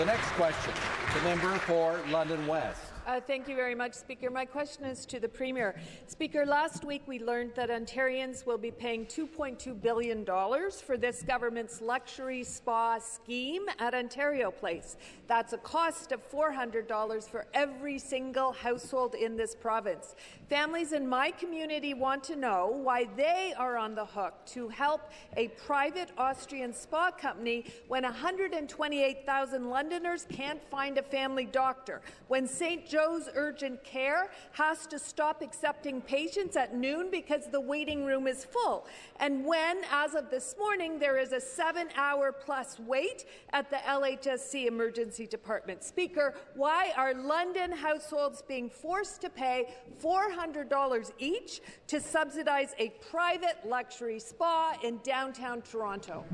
The next question, the member for London West. Thank you very much, Speaker. My question is to the Premier. Speaker, last week we learned that Ontarians will be paying $2.2 billion for this government's luxury spa scheme at Ontario Place. That's a cost of $400 for every single household in this province. Families in my community want to know why they are on the hook to help a private Austrian spa company when 128,000 Londoners can't find a family doctor, when St. Joe's Urgent Care has to stop accepting patients at noon because the waiting room is full, and when, as of this morning, there is a 7-hour-plus wait at the LHSC Emergency Department. Speaker, why are London households being forced to pay $400 each to subsidize a private luxury spa in downtown Toronto?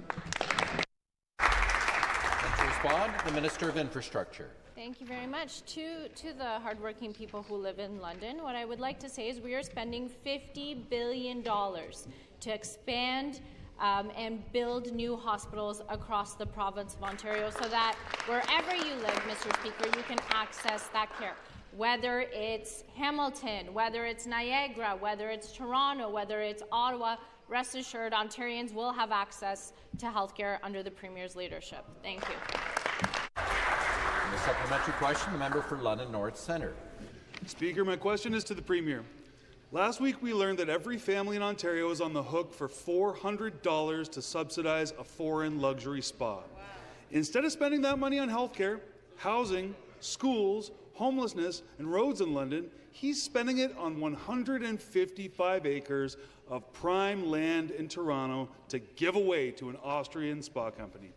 To respond, the Minister of Infrastructure. Thank you very much. To the hardworking people who live in London, what I would like to say is we are spending $50 billion to expand and build new hospitals across the province of Ontario so that wherever you live, Mr. Speaker, you can access that care. Whether it's Hamilton, whether it's Niagara, whether it's Toronto, whether it's Ottawa, rest assured Ontarians will have access to health care under the Premier's leadership. Thank you. And the supplementary question, the member for London North Centre. Speaker, my question is to the Premier. Last week we learned that every family in Ontario is on the hook for $400 to subsidize a foreign luxury spa. Wow. Instead of spending that money on healthcare, housing, schools, homelessness, and roads in London, he's spending it on 155 acres of prime land in Toronto to give away to an Austrian spa company.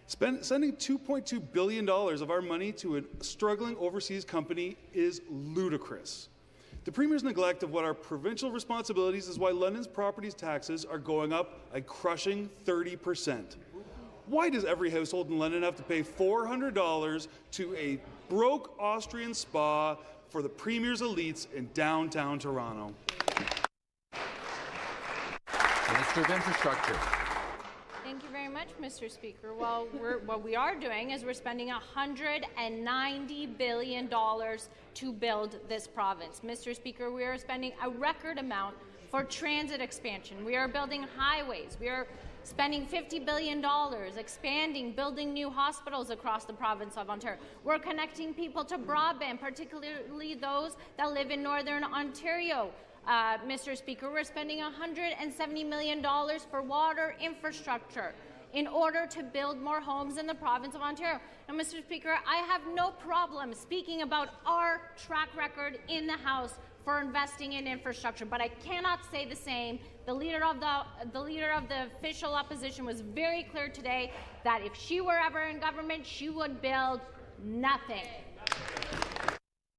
Sending $2.2 billion of our money to a struggling overseas company is ludicrous. The Premier's neglect of what are provincial responsibilities is why London's property taxes are going up a crushing 30%. Why does every household in London have to pay $400 to a broke Austrian spa for the Premier's elites in downtown Toronto? Minister of Infrastructure. Thank you very much, Mr. Speaker. Well, what we are doing is we're spending $190 billion to build this province. Mr. Speaker, we are spending a record amount for transit expansion. We are building highways. We are spending $50 billion, expanding, building new hospitals across the province of Ontario. We're connecting people to broadband, particularly those that live in Northern Ontario. Mr. Speaker, we're spending $170 million for water infrastructure in order to build more homes in the province of Ontario. Now, Mr. Speaker, I have no problem speaking about our track record in the House for investing in infrastructure, but I cannot say the same. The leader of the official opposition was very clear today that if she were ever in government, she would build nothing.